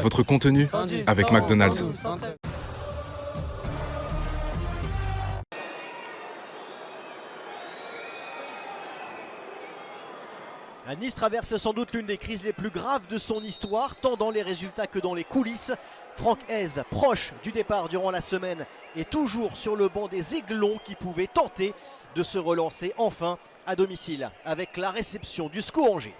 Votre contenu avec McDonald's. Nice traverse sans doute l'une des crises les plus graves de son histoire, tant dans les résultats que dans les coulisses. Franck Hez, proche du départ durant la semaine, est toujours sur le banc des Aiglons qui pouvaient tenter de se relancer enfin à domicile avec la réception du SCO Angers.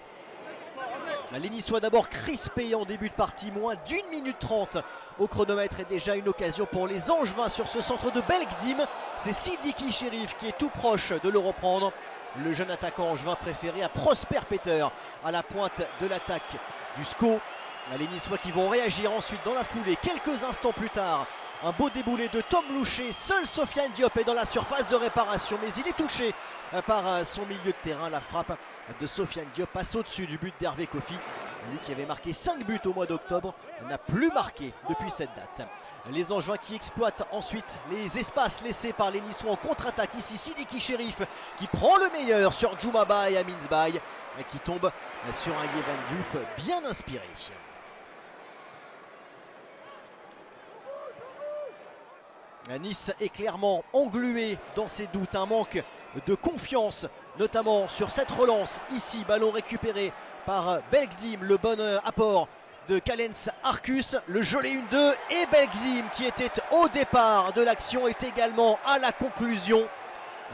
Les Niçois d'abord crispés en début de partie, moins d'1 minute 30 au chronomètre, et déjà une occasion pour les Angevins sur ce centre de Belkdim. C'est Sidiki Chérif qui est tout proche de le reprendre. Le jeune attaquant angevin préféré à Prosper Peter à la pointe de l'attaque du SCO. Les Niçois qui vont réagir ensuite dans la foulée. Quelques instants plus tard, un beau déboulé de Tom Loucher. Seul Sofiane Diop est dans la surface de réparation, mais il est touché par son milieu de terrain. La frappe de Sofiane Diop passe au-dessus du but d'Hervé Kofi. Lui qui avait marqué 5 buts au mois d'octobre n'a plus marqué depuis cette date. Les Angevins qui exploitent ensuite les espaces laissés par les Niçois en contre-attaque. Ici Sidiki Chérif qui prend le meilleur sur Djoumaba et Amins Baye, qui tombe sur un Yevan Diouf bien inspiré. Nice est clairement englué dans ses doutes, un manque de confiance, notamment sur cette relance. Ici, ballon récupéré par Belkdim, le bon apport de Kalens Arcus, le joli 1-2, et Belkdim qui était au départ de l'action est également à la conclusion.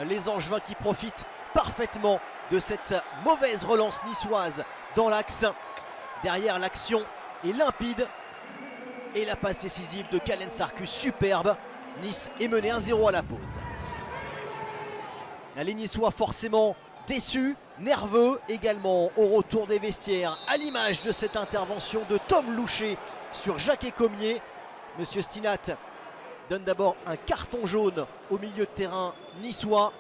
Les Angevins qui profitent parfaitement de cette mauvaise relance niçoise dans l'axe. Derrière, l'action est limpide et la passe décisive de Kalens Arcus superbe. Nice est mené 1-0 à la pause. Les Niçois forcément déçus, nerveux également au retour des vestiaires, à l'image de cette intervention de Tom Loucher sur Jacques Ecomier. Monsieur Stinat donne d'abord un carton jaune au milieu de terrain niçois.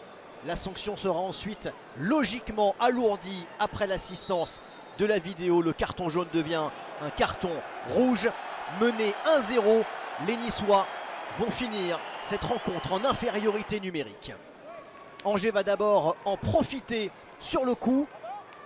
La sanction sera ensuite logiquement alourdie après l'assistance de la vidéo. Le carton jaune devient un carton rouge. Mené 1-0, les Niçois vont finir cette rencontre en infériorité numérique. Angers va d'abord en profiter sur le coup.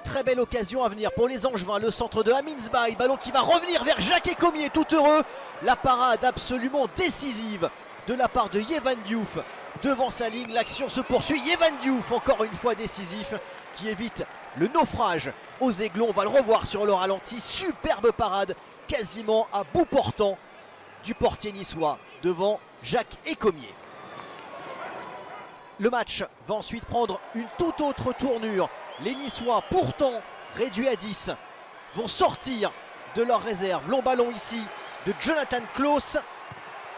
Très belle occasion à venir pour les Angevins. Le centre de Amins Baye, ballon qui va revenir vers Jacques Ecomier, tout heureux. La parade absolument décisive de la part de Yevan Diouf devant sa ligne. L'action se poursuit. Yevan Diouf, encore une fois décisif, qui évite le naufrage aux Aiglons. On va le revoir sur le ralenti. Superbe parade, quasiment à bout portant du portier niçois devant Jacques Ecomier. Le match va ensuite prendre une toute autre tournure. Les Niçois, pourtant réduits à 10, vont sortir de leur réserve. Long ballon ici de Jonathan Klaus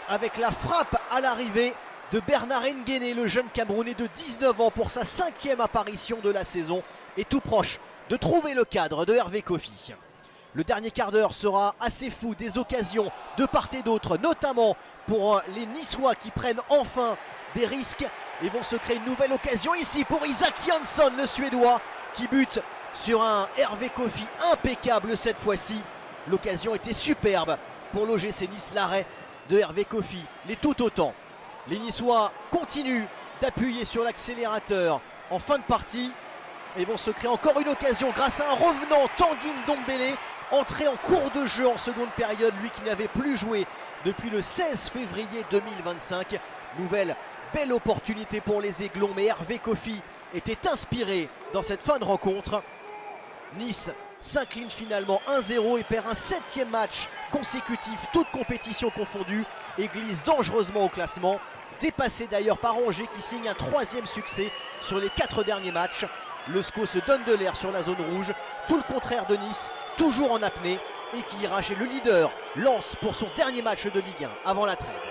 avec la frappe à l'arrivée de Bernard Nguéné, le jeune Camerounais de 19 ans pour sa 5e apparition de la saison, et tout proche de trouver le cadre de Hervé Kofi. Le dernier quart d'heure sera assez fou, des occasions de part et d'autre, notamment pour les Niçois qui prennent enfin des risques et vont se créer une nouvelle occasion ici pour Isaac Jansson, le Suédois, qui bute sur un Hervé Kofi impeccable cette fois-ci. L'occasion était superbe pour l'OGC Nice, l'arrêt de Hervé Kofi l'est tout autant. Les Niçois continuent d'appuyer sur l'accélérateur en fin de partie et vont se créer encore une occasion grâce à un revenant, Tanguy Ndombele, entré en cours de jeu en seconde période, lui qui n'avait plus joué depuis le 16 février 2025. Nouvelle belle opportunité pour les Aiglons, mais Hervé Kofi était inspiré dans cette fin de rencontre. Nice s'incline finalement 1-0 et perd un 7e match consécutif, toute compétition confondue, et glisse dangereusement au classement. Dépassé d'ailleurs par Angers qui signe un 3e succès sur les 4 derniers matchs. Le SCO se donne de l'air sur la zone rouge, tout le contraire de Nice, toujours en apnée, et qui ira chez le leader Lens pour son dernier match de Ligue 1 avant la trêve.